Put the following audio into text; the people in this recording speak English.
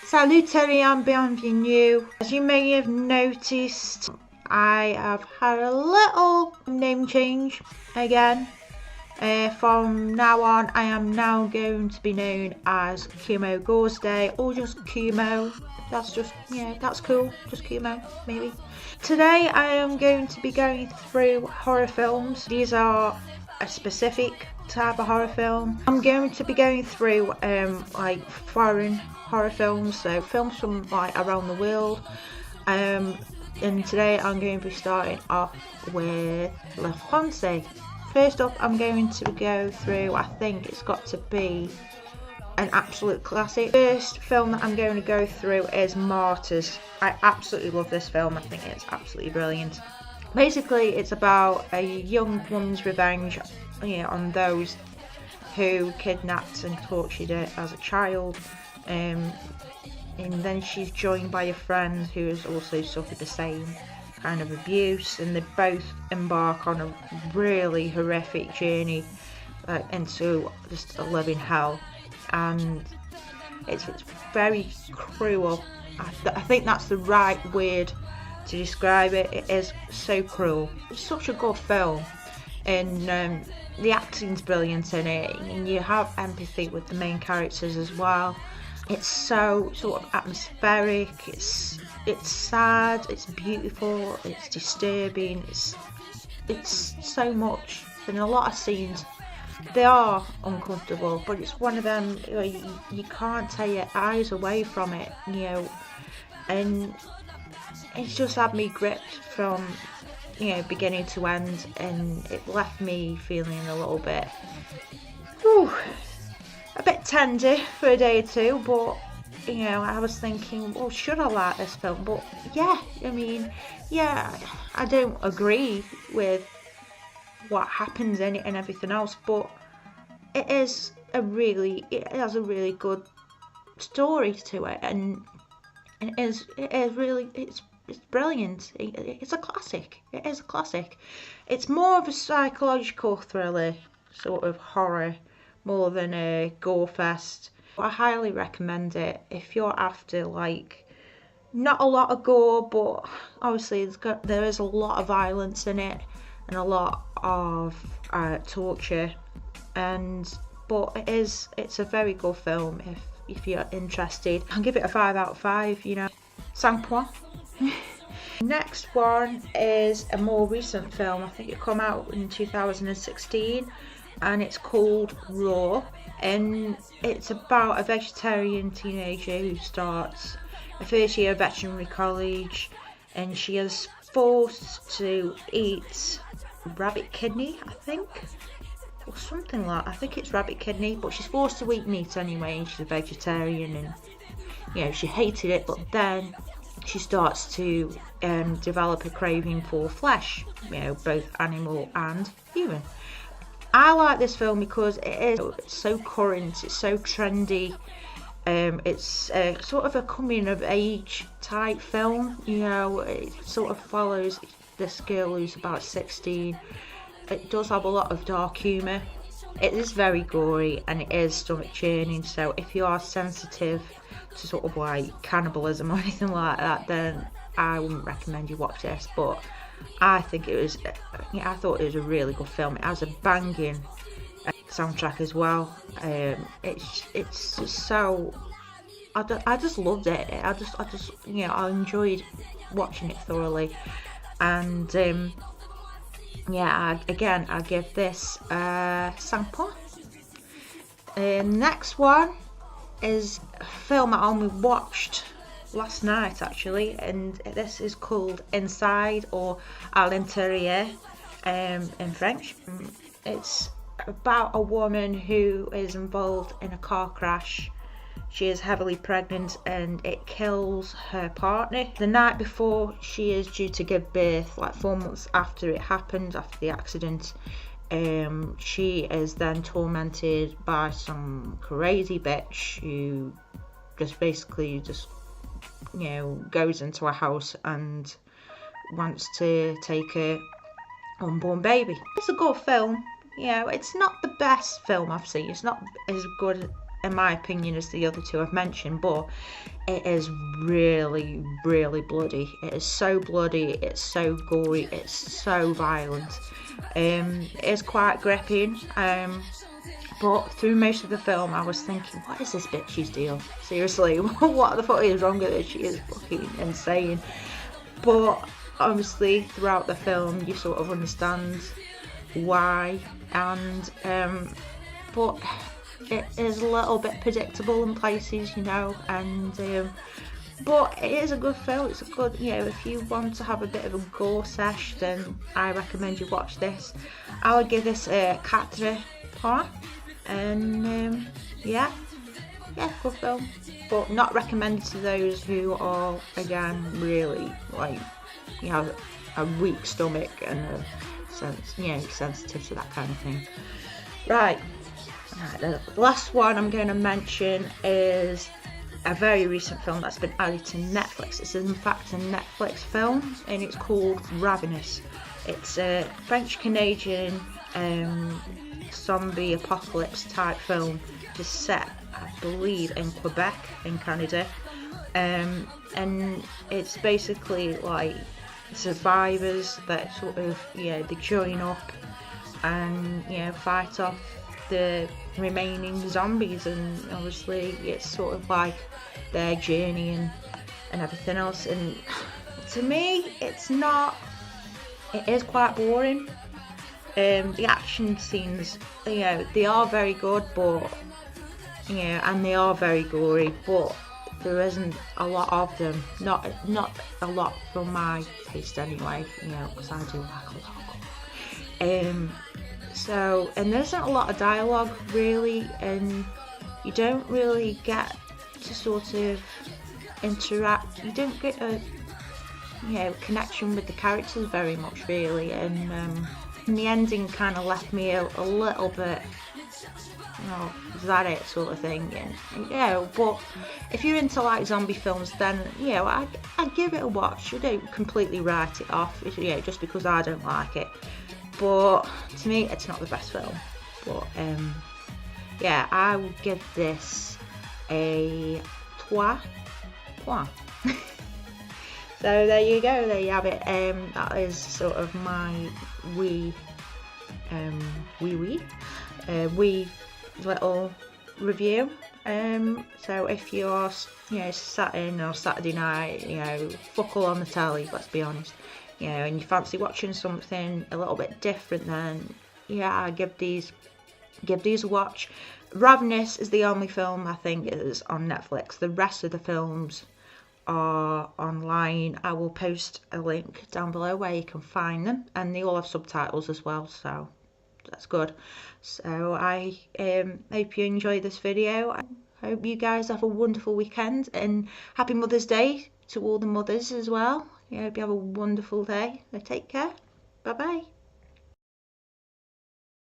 Salutary and bienvenue. As you may have noticed, I have had a little name change again. From now on, I am now going to be known as Kumo Gorsday, or just Kumo. That's just, yeah, that's cool. Just Kumo, maybe. Today, I am going to be going through horror films. These are a specific type of horror film. I'm going to be going through like foreign horror films, so films from like around the world. And today, I'm going to be starting off with La France. First up, I'm going to go through, I think it's got to be an absolute classic. First film that I'm going to go through is Martyrs. I absolutely love this film. I think it's absolutely brilliant. Basically, it's about a young woman's revenge, on those who kidnapped and tortured her as a child. And then she's joined by a friend who has also suffered the same kind of abuse, and they both embark on a really horrific journey into just a living hell, and it's very cruel. I think that's the right word to describe it. It is so cruel. It's such a good film, and the acting's brilliant in it, and you have empathy with the main characters as well. It's so sort of atmospheric, it's sad, it's beautiful, it's disturbing, it's so much. And a lot of scenes, they are uncomfortable, but it's one of them, you can't take your eyes away from it, and it's just had me gripped from beginning to end, and it left me feeling a little bit a bit tender for a day or two, but I was thinking, well, should I like this film? But I don't agree with what happens in it and everything else, but it has a really good story to it, and it's brilliant. It's a classic. It is a classic. It's more of a psychological thriller, sort of horror, more than a gore fest. I highly recommend it if you're after not a lot of gore, but obviously there is a lot of violence in it and a lot of torture, but it's a very good film if you're interested. I'll give it a 5 out of 5. 5 points. Next one is a more recent film. I think it came out in 2016. And it's called Raw, and it's about a vegetarian teenager who starts a first year of veterinary college, and she is forced to eat rabbit kidney, I think, or something like that. I think it's rabbit kidney, but she's forced to eat meat anyway, and she's a vegetarian, and she hated it, but then she starts to develop a craving for flesh, both animal and human. I like this film because it's so current, it's so trendy. It's sort of a coming of age type film. It sort of follows this girl who's about 16. It does have a lot of dark humour. It is very gory, and it is stomach churning, so if you are sensitive to sort of like cannibalism or anything like that, then I wouldn't recommend you watch this. But I thought it was a really good film. It has a banging soundtrack as well. It's just so, I just loved it. I enjoyed watching it thoroughly, and I give this 5 points. Next one is a film I only watched last night actually, and this is called Inside, or À l'intérieur in French. It's about a woman who is involved in a car crash. She is heavily pregnant, and it kills her partner the night before she is due to give birth, like 4 months after it happened, after the accident. She is then tormented by some crazy bitch who basically goes into a house and wants to take her unborn baby. It's a good film. You know, it's not the best film I've seen. It's not as good, in my opinion, as the other two I've mentioned, but it is really, really bloody. It is so bloody, it's so gory, it's so violent. It is quite gripping. But through most of the film, I was thinking, what is this bitch's deal? Seriously, what the fuck is wrong with her? She is fucking insane. But obviously, throughout the film, you sort of understand why, and but it is a little bit predictable in places, you know, and but it is a good film. It's a good, you know, if you want to have a bit of a gore sesh, then I recommend you watch this. I would give this a 4 points, and yeah, good film, but not recommended to those who are, again, really, like, you have a weak stomach and sensitive to that kind of thing. Right, the last one I'm going to mention is a very recent film that's been added to Netflix. It's in fact a Netflix film, and it's called Ravenous. It's a French-Canadian zombie apocalypse type film, just set, I believe, in Quebec in Canada, and it's basically like survivors that sort of, they join up and fight off the remaining zombies, and obviously it's sort of like their journey and everything else. And to me, it is quite boring. The action scenes, they are very good, but and they are very gory, but there isn't a lot of them. Not a lot for my taste anyway, because I do like a lot of gore. So, and there isn't a lot of dialogue really, and you don't really get to sort of interact. You don't get a connection with the characters very much really, and the ending kind of left me a little bit, is that it sort of thing. And but if you're into like zombie films, then I'd give it a watch. You don't completely write it off, just because I don't like it. But to me, it's not the best film. But I would give this a 3 points. So there you go, there you have it. That is sort of my wee little review. So if you're sat in on Saturday night, fuck all on the telly, let's be honest, and you fancy watching something a little bit different, then I give these a watch. Ravenous is the only film I think is on Netflix. The rest of the films are online. I will post a link down below where you can find them, and they all have subtitles as well, so that's good. So I hope you enjoyed this video. I hope you guys have a wonderful weekend, and happy Mother's Day to all the mothers as well. Hope you have a wonderful day. Take care. Bye bye.